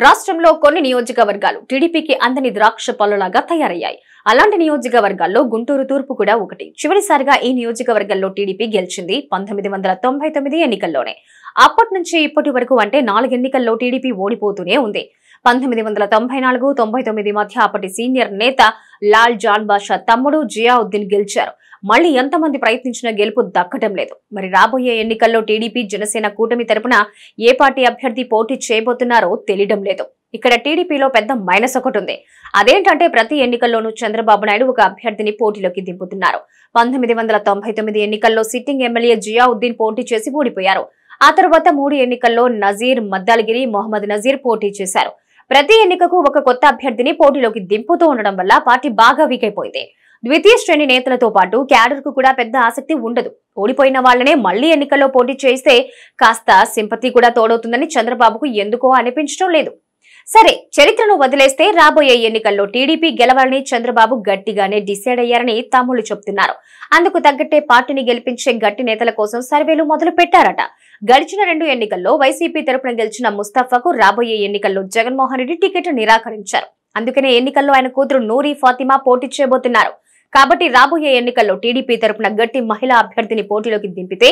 రాష్ట్రంలో కొన్ని నియోజకవర్గాలు టీడీపీకి అందని ద్రాక్ష పళ్ళలాగా తయారయ్యాయి. అలాంటి నియోజకవర్గాల్లో గుంటూరు తూర్పు కూడా ఒకటి. చివరిసారిగా ఈ నియోజకవర్గంలో టీడీపీ గెలిచింది 1999 ఎన్నికల్లోనే. అప్పటి నుంచి ఇప్పటి వరకు అంటే 4 ఎన్నికల్లో టీడీపీ ఓడిపోతూనే ఉంది. 1994, 99 మధ్య అప్పటి సీనియర్ నేత లాల్ జాన్ బాషా తమ్ముడు జియావుద్దీన్ గెలిచారు. మళ్లీ ఎంతమంది ప్రయత్నించినా గెలుపు దక్కటం లేదు. మరి రాబోయే ఎన్నికల్లో టీడీపీ జనసేన కూటమి తరపున ఏ పార్టీ అభ్యర్థి పోటీ చేయబోతున్నారో తెలియడం లేదు. ఇక్కడ టీడీపీలో పెద్ద మైనస్ ఒకటి ఉంది. అదేంటంటే ప్రతి ఎన్నికల్లోనూ చంద్రబాబు నాయుడు ఒక అభ్యర్థిని పోటీలోకి దింపుతున్నారు. 1999 ఎన్నికల్లో సిట్టింగ్ ఎమ్మెల్యే జియావుద్దీన్ పోటీ చేసి ఓడిపోయారు. ఆ తర్వాత 3 ఎన్నికల్లో నజీర్, మద్దాలగిరి, మొహమ్మద్ నజీర్ పోటీ చేశారు. ప్రతి ఎన్నికకు ఒక కొత్త అభ్యర్థిని పోటీలోకి దింపుతూ ఉండడం వల్ల పార్టీ బాగా వీక్ అయిపోయింది. ద్వితీయ శ్రేణి నేతలతో పాటు క్యాడర్ కు కూడా పెద్ద ఆసక్తి ఉండదు. ఓడిపోయిన వాళ్లనే మళ్లీ ఎన్నికల్లో పోటీ చేస్తే కాస్త సింపతి కూడా తోడవుతుందని చంద్రబాబుకు ఎందుకో అనిపించడం లేదు. సరే, చరిత్రను వదిలేస్తే రాబోయే ఎన్నికల్లో టీడీపీ గెలవాలని చంద్రబాబు గట్టిగానే డిసైడ్ అయ్యారని తమ్ముళ్లు చెబుతున్నారు. అందుకు తగ్గట్టే పార్టీని గెలిపించే గట్టి నేతల కోసం సర్వేలు మొదలు పెట్టారట. గడిచిన 2 ఎన్నికల్లో వైసీపీ తరపున గెలిచిన ముస్తఫాకు రాబోయే ఎన్నికల్లో జగన్మోహన్ రెడ్డి టికెట్ నిరాకరించారు. అందుకనే ఎన్నికల్లో ఆయన కూతురు నూరి ఫాతిమా పోటీ చేయబోతున్నారు. కాబట్టి రాబోయే ఎన్నికల్లో టీడీపీ తరపున గట్టి మహిళా అభ్యర్థిని పోటీలోకి దింపితే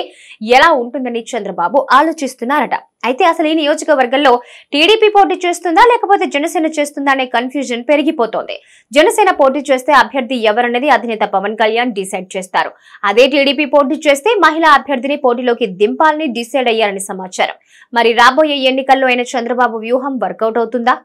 ఎలా ఉంటుందని చంద్రబాబు ఆలోచిస్తున్నారట. అయితే అసలు ఈ నియోజకవర్గంలో టీడీపీ పోటీ చేస్తుందా లేకపోతే జనసేన చేస్తుందా అనే కన్ఫ్యూజన్ పెరిగిపోతోంది. జనసేన పోటీ చేస్తే అభ్యర్థి ఎవరన్నది అధినేత పవన్ కళ్యాణ్ డిసైడ్ చేస్తారు. అదే టీడీపీ పోటీ చేస్తే మహిళా అభ్యర్థిని పోటీలోకి దింపాలని డిసైడ్ అయ్యారని సమాచారం. మరి రాబోయే ఎన్నికల్లో అయిన చంద్రబాబు వ్యూహం వర్కౌట్ అవుతుందా?